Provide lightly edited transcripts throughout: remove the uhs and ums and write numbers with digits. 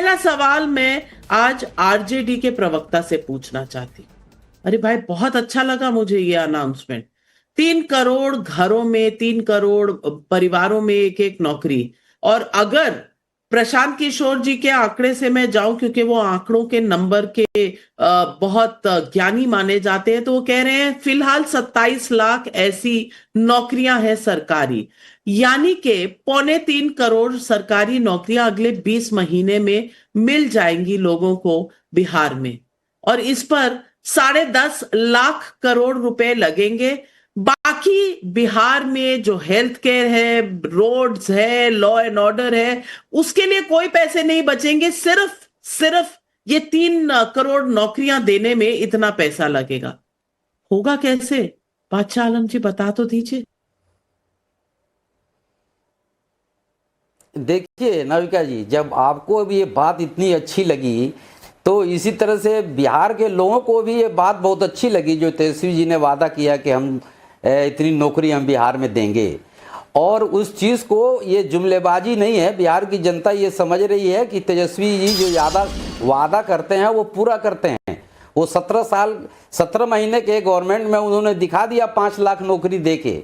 पहला सवाल मैं आज आरजेडी के प्रवक्ता से पूछना चाहती। अरे भाई, बहुत अच्छा लगा मुझे ये अनाउंसमेंट। 3 करोड़ घरों में, 3 करोड़ परिवारों में एक एक नौकरी। और अगर प्रशांत किशोर जी के आंकड़े से मैं जाऊं, क्योंकि वो आंकड़ों के नंबर के बहुत ज्ञानी माने जाते हैं, तो वो कह रहे हैं फिलहाल 27 लाख ऐसी नौकरियां हैं सरकारी। यानी कि 3.25 करोड़ सरकारी नौकरियां अगले 20 महीने में मिल जाएंगी लोगों को बिहार में। और इस पर 10.5 लाख करोड़ रुपए लगेंगे। बाकी बिहार में जो हेल्थ केयर है, रोड्स है, लॉ एंड ऑर्डर है, उसके लिए कोई पैसे नहीं बचेंगे। सिर्फ सिर्फ ये 3 करोड़ नौकरियां देने में इतना पैसा लगेगा। होगा कैसे? बादशाह आलम जी, बता तो दीजिए। देखिए नाविका जी, जब आपको अब ये बात इतनी अच्छी लगी तो इसी तरह से बिहार के लोगों को भी ये बात बहुत अच्छी लगी जो तेजस्वी जी ने वादा किया कि हम इतनी नौकरी हम बिहार में देंगे। और उस चीज़ को ये जुमलेबाजी नहीं है, बिहार की जनता ये समझ रही है कि तेजस्वी जी जो ज़्यादा वादा करते हैं वो पूरा करते हैं। वो 17 महीने के गवर्नमेंट में उन्होंने दिखा दिया 5 लाख नौकरी दे के।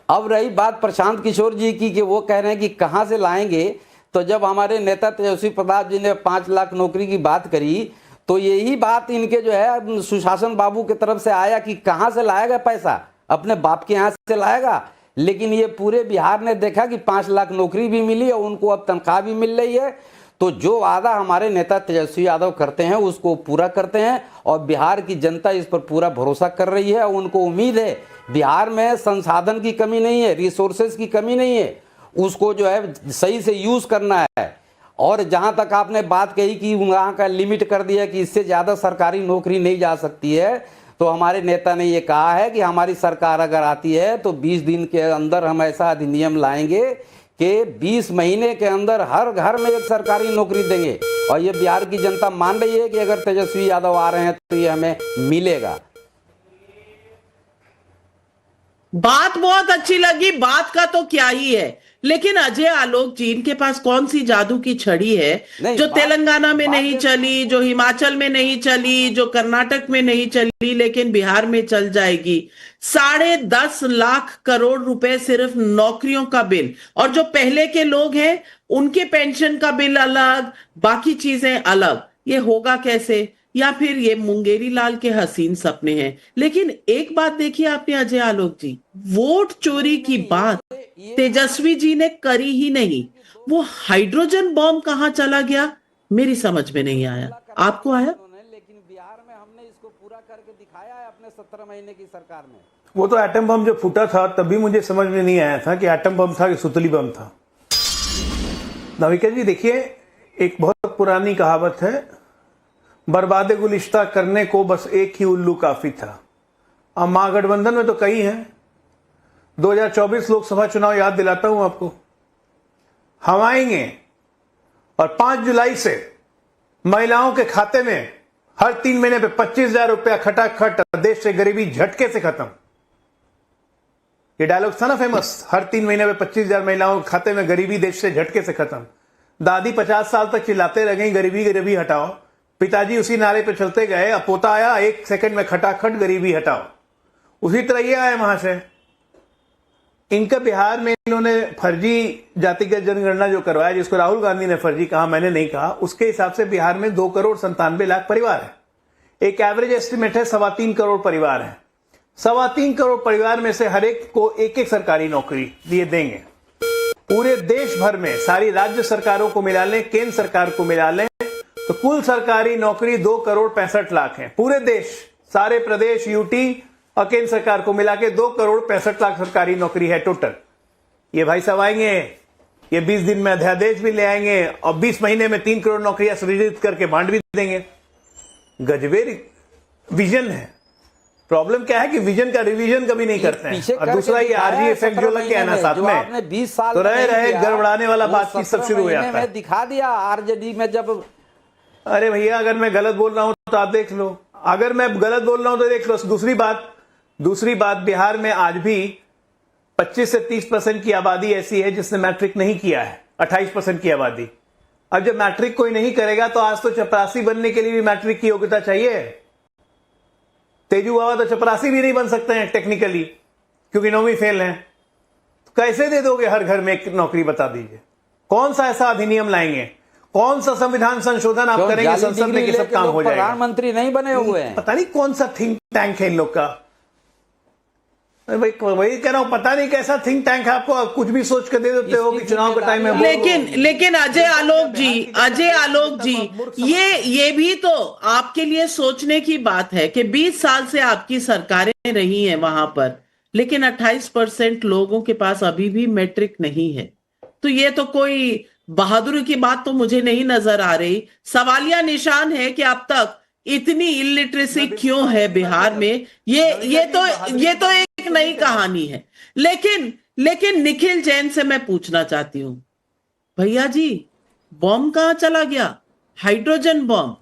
अब रही बात प्रशांत किशोर जी की कि वो कह रहे हैं कि कहाँ से लाएंगे, तो जब हमारे नेता तेजस्वी प्रताप जी ने 5 लाख नौकरी की बात करी तो यही बात इनके जो है सुशासन बाबू की तरफ से आया कि कहाँ से लाएगा पैसा, अपने बाप के यहाँ से लाएगा। लेकिन ये पूरे बिहार ने देखा कि 5 लाख नौकरी भी मिली और उनको अब तनख्वाह भी मिल रही है। तो जो वादा हमारे नेता तेजस्वी यादव करते हैं उसको पूरा करते हैं और बिहार की जनता इस पर पूरा भरोसा कर रही है। उनको उम्मीद है बिहार में संसाधन की कमी नहीं है, रिसोर्सेज की कमी नहीं है, उसको जो है सही से यूज़ करना है। और जहाँ तक आपने बात कही कि वहाँ का लिमिट कर दिया कि इससे ज़्यादा सरकारी नौकरी नहीं जा सकती है, तो हमारे नेता ने ये कहा है कि हमारी सरकार अगर आती है तो 20 दिन के अंदर हम ऐसा अधिनियम लाएंगे कि 20 महीने के अंदर हर घर में एक सरकारी नौकरी देंगे। और ये बिहार की जनता मान रही है कि अगर तेजस्वी यादव आ रहे हैं तो ये हमें मिलेगा। बात बहुत अच्छी लगी, बात का तो क्या ही है। लेकिन अजय आलोक जी, इनके पास कौन सी जादू की छड़ी है जो तेलंगाना में नहीं चली, जो हिमाचल में नहीं चली, जो कर्नाटक में नहीं चली, लेकिन बिहार में चल जाएगी? 10.5 लाख करोड़ रुपए सिर्फ नौकरियों का बिल। और जो पहले के लोग हैं उनके पेंशन का बिल अलग, बाकी चीजें अलग। ये होगा कैसे? या फिर ये मुंगेरी लाल के हसीन सपने हैं? लेकिन एक बात देखिए आपने अजय आलोक जी, वोट चोरी की बात तेजस्वी जी ने करी ही नहीं। वो हाइड्रोजन बॉम्ब कहां चला गया, मेरी समझ में नहीं आया। आपको आया? लेकिन बिहार में हमने इसको पूरा करके दिखाया है अपने 17 महीने की सरकार में। वो तो एटम बम जब फूटा था तभी मुझे समझ में नहीं आया था कि एटम बम था कि सुतली बम था। नाविका जी देखिए, एक बहुत पुरानी कहावत है, बर्बाद गुलिश्ता करने को बस एक ही उल्लू काफी था। अब महागठबंधन में तो कई हैं। 2024 लोकसभा चुनाव याद दिलाता हूं आपको, हम आएंगे और 5 जुलाई से महिलाओं के खाते में हर 3 महीने पे 25,000 रुपया खटाखट, देश से गरीबी झटके से खत्म। ये डायलॉग था ना फेमस, हर 3 महीने पे 25,000 महिलाओं के खाते में, गरीबी देश से झटके से खत्म। दादी 50 साल तक चिल्लाते रह गई गरीबी गरीबी हटाओ, पिताजी उसी नारे पे चलते गए, अब पोता आया 1 सेकंड में खटाखट गरीबी हटाओ। उसी तरह ये आया वहां से। इनका बिहार में इन्होंने फर्जी जातिगत जनगणना जो करवाया, जिसको राहुल गांधी ने फर्जी कहा, मैंने नहीं कहा, उसके हिसाब से बिहार में 2,97,00,000 परिवार है। एक एवरेज एस्टिमेट है 3.25 करोड़ परिवार है। 3.25 करोड़ परिवार में से हर एक को एक एक सरकारी नौकरी दिए देंगे। पूरे देश भर में सारी राज्य सरकारों को मिला लें, केंद्र सरकार को मिला लें, तो कुल सरकारी नौकरी 2,65,00,000 है। पूरे देश, सारे प्रदेश, यूटी और केंद्र सरकार को मिला के 2,65,00,000 सरकारी नौकरी है टोटल। ये भाई साहब आएंगे, ये 20 दिन में अध्यादेश भी ले आएंगे और 20 महीने में 3 करोड़ नौकरियां सृजित करके बांट भी देंगे। गजबे विजन है। प्रॉब्लम क्या है कि विजन का रिवीजन कभी नहीं करते हैं। और दूसरा ये आरजी इफेक्ट जो लग गया ना साथ में, 20 साल तो रहे गड़बड़ाने वाला बातचीत सब शुरू हो जाता है। दिखा दिया आरजेडी में जब, अरे भैया अगर मैं गलत बोल रहा हूं तो आप देख लो, अगर मैं गलत बोल रहा हूं तो देख लो। दूसरी बात बिहार में आज भी 25 से 30% की आबादी ऐसी है जिसने मैट्रिक नहीं किया है। 28% की आबादी अब जब मैट्रिक कोई नहीं करेगा तो आज तो चपरासी बनने के लिए भी मैट्रिक की योग्यता चाहिए। तेजू बाबा तो चपरासी भी नहीं बन सकते हैं टेक्निकली, क्योंकि 9वीं फेल हैं। तो कैसे दे दोगे हर घर में एक नौकरी, बता दीजिए। कौन सा ऐसा अधिनियम लाएंगे, कौन सा संविधान संशोधन आप करेंगे संसद में कि सब काम हो जाएगा? प्रधानमंत्री नहीं बने हुए हैं। पता नहीं कौन सा थिंक टैंक है इन लोग का। वही कह रहा हूं, पता नहीं कैसा थिंक टैंक है, आपको कुछ भी सोच कर दे देते हो कि चुनाव का टाइम है। लेकिन अजय आलोक जी, ये भी तो आपके लिए सोचने की बात है कि 20 साल से आपकी सरकारें रही हैं वहां पर, लेकिन 28% लोगों के पास अभी भी मैट्रिक नहीं है। तो ये तो कोई बहादुरी की बात तो मुझे नहीं नजर आ रही। सवालिया निशान है कि अब तक इतनी इलिटरेसी क्यों है बिहार में। ये तो एक नई कहानी है। लेकिन निखिल जैन से मैं पूछना चाहती हूं, भैया जी बॉम्ब कहां चला गया? Hydrogen bomb.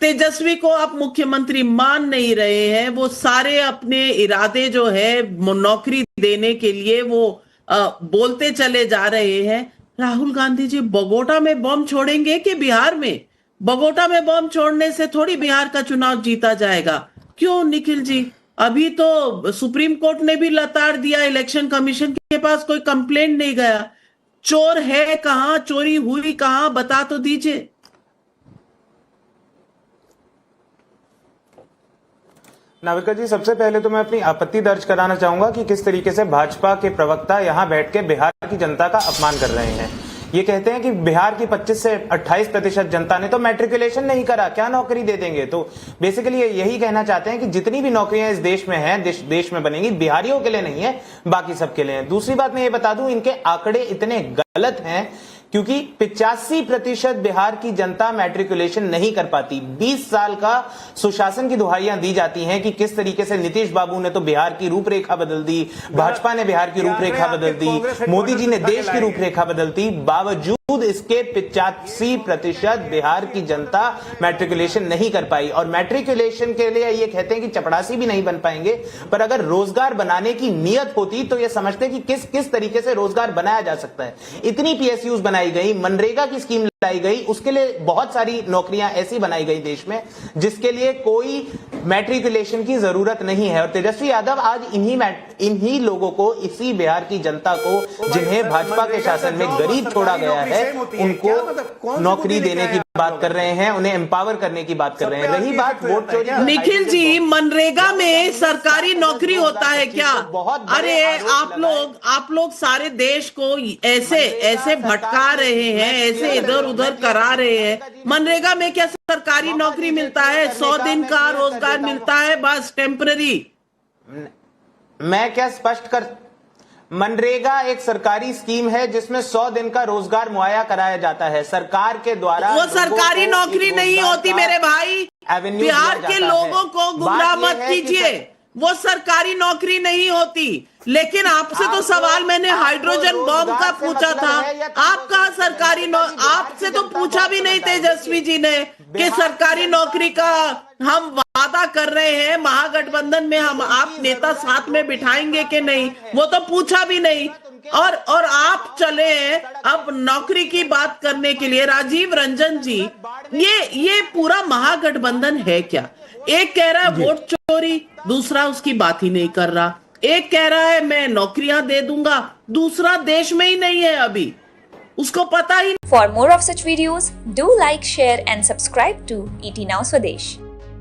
तेजस्वी को आप मुख्यमंत्री मान नहीं रहे हैं, वो सारे अपने इरादे जो है नौकरी देने के लिए वो बोलते चले जा रहे हैं। राहुल गांधी जी बगोटा में बॉम्ब छोड़ेंगे कि बिहार में? बगोटा में बॉम्ब छोड़ने से थोड़ी बिहार का चुनाव जीता जाएगा। क्यों निखिल जी? अभी तो सुप्रीम कोर्ट ने भी लताड़ दिया, इलेक्शन कमीशन के पास कोई कंप्लेंट नहीं गया। चोर है कहां, चोरी हुई कहां, बता तो दीजिए। नाविका जी, सबसे पहले तो मैं अपनी आपत्ति दर्ज कराना चाहूंगा कि किस तरीके से भाजपा के प्रवक्ता यहां बैठ के बिहार की जनता का अपमान कर रहे हैं। ये कहते हैं कि बिहार की 25 से 28% जनता ने तो मैट्रिकुलेशन नहीं करा, क्या नौकरी दे देंगे। तो बेसिकली ये यही कहना चाहते हैं कि जितनी भी नौकरियां इस देश में हैं, देश में बनेंगी, बिहारियों के लिए नहीं है, बाकी सबके लिए है। दूसरी बात मैं ये बता दूं, इनके आंकड़े इतने गलत हैं क्योंकि 85% बिहार की जनता मैट्रिकुलेशन नहीं कर पाती। 20 साल का सुशासन की दुहाइयां दी जाती हैं कि किस तरीके से नीतीश बाबू ने तो बिहार की रूपरेखा बदल दी, भाजपा ने बिहार की रूपरेखा बदल दी, मोदी जी ने देश की रूपरेखा बदल दी। बावजूद इसके 85% बिहार की जनता मैट्रिकुलेशन नहीं कर पाई। और मैट्रिकुलेशन के लिए ये कहते हैं कि चपड़ासी भी नहीं बन पाएंगे, पर अगर रोजगार बनाने की नियत होती तो ये समझते कि किस तरीके से रोजगार बनाया जा सकता है। इतनी पीएसयूज बनाई गई, मनरेगा की स्कीम लाई गई, उसके लिए बहुत सारी नौकरियां ऐसी बनाई गई देश में जिसके लिए कोई मैट्रिकुलेशन की जरूरत नहीं है। और तेजस्वी यादव आज इन्हीं लोगों को, इसी बिहार की जनता को जिन्हें भाजपा के शासन में गरीब छोड़ा गया है, उनको नौकरी देने की बात कर रहे हैं, उन्हें एम्पावर करने की बात कर रहे हैं। रही बात वोट चोरी, निखिल जी मनरेगा में सरकारी नौकरी होता है क्या? अरे आप लोग सारे देश को ऐसे भटका रहे हैं, ऐसे इधर उधर करा रहे हैं। मनरेगा में क्या सरकारी नौकरी मिलता है? 100 दिन का रोजगार मिलता है, बस टेम्पररी। मैं क्या स्पष्ट कर, मनरेगा एक सरकारी स्कीम है जिसमें 100 दिन का रोजगार मुहैया कराया जाता है सरकार के द्वारा। वो सरकारी नौकरी नहीं होती मेरे भाई, बिहार के लोगों को गुमराह मत कीजिए, वो सरकारी नौकरी नहीं होती। लेकिन आपसे तो सवाल मैंने हाइड्रोजन बॉम्ब का पूछा था, आप कहा सरकारी आपसे तो पूछा भी नहीं तेजस्वी जी ने कि सरकारी नौकरी का हम वादा कर रहे हैं, महागठबंधन में हम आप नेता साथ में बिठाएंगे कि नहीं, वो तो पूछा भी नहीं। और आप चले हैं अब नौकरी की बात करने के लिए। राजीव रंजन जी, ये पूरा महागठबंधन है क्या? एक कह रहा है वोट चोरी, दूसरा उसकी बात ही नहीं कर रहा। एक कह रहा है मैं नौकरियां दे दूंगा, दूसरा देश में ही नहीं है अभी, उसको पता ही नहीं। For more of such videos, do like, share and subscribe to ET Now Swadesh.